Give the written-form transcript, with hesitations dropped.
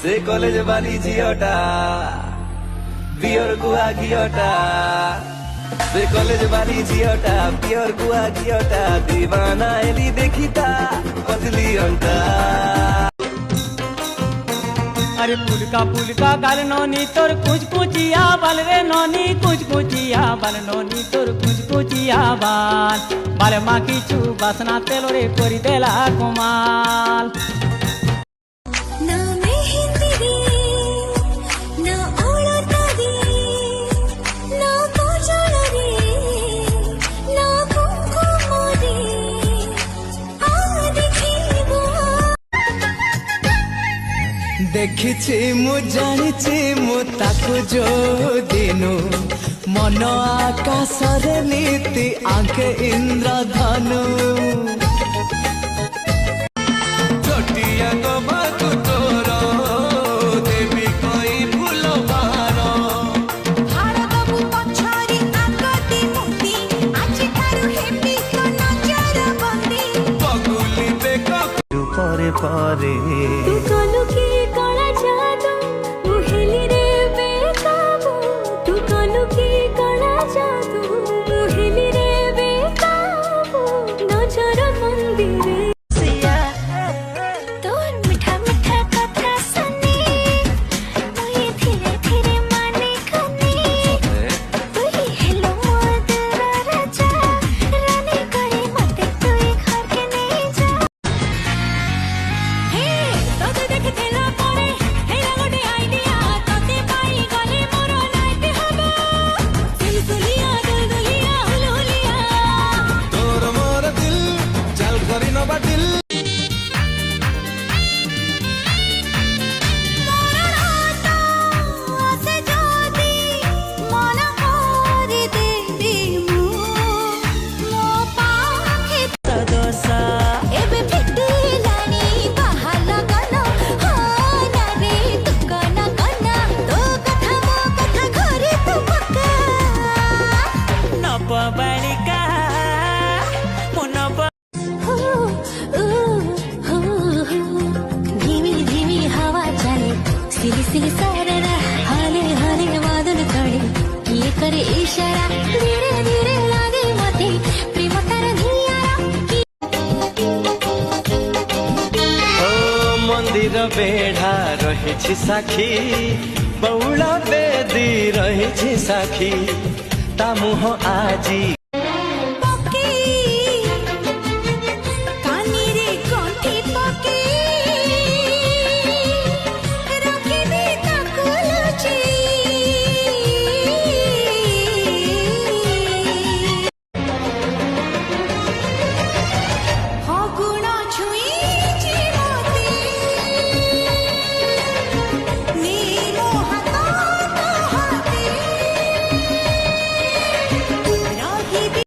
से कॉलेज वाली झीटा पियर गुआ घियटा से कॉलेज वाली झीटा पियर गुआ घियटा दीवाना एली देखिता बदली अंटा। अरे पुलका गाल नोनी तोर कुछ कुचिया बाल रे नोनी कुछ कुचिया बाल नोनी तोर कुछ कुचिया बाल माँ किचु बासना तेलो रे कोरी देला कुमाल। देखिछि मु जानिछि मु ताकु जो दिनु मन आकाश रे नीति आंखे इंद्रधनु छोटिया को बातु तोर देवी कोई फूल बार भारत बु पछरी आगति मुती आज थारु हेपी को नजर बंदी पगुली बेक परे परे तू कोलु की काला जादू मुहेली रे बेकाबू तू कोलु की काला जादू मुहेली रे बेकाबू नजर मंदिरे तोर मिठा मिठा कथा सुनी मुई धीरे धीरे माने कनी तू ही हेलो मोर राजा रानी करे मते तू घर के नहीं जा हे तोते देखिला परे हेला गोटे आइडिया तोते पाई गले मोर नाइट हबो सिलसिलिया दुलदुलिया हुलहुलिया तोर मोर दिल चल करी न बातिल आसे जोदी मन मोरी देवी मो पाखे सदसा एबे फिटिलानी बाहर लगन हो ना रे तू कना कना तो कथा मो कथा घरे तू पक्का नप बालिका धीमी धीमी हवा चले सिली सिली सारा हाले हाले बादल तड़े ये करे इशारा धीरे धीरे लागे मते प्रेम तार धियारा ओ मंदिर बेढ़ा रही साखी बौला बेदी रही साखी ता मुह आजी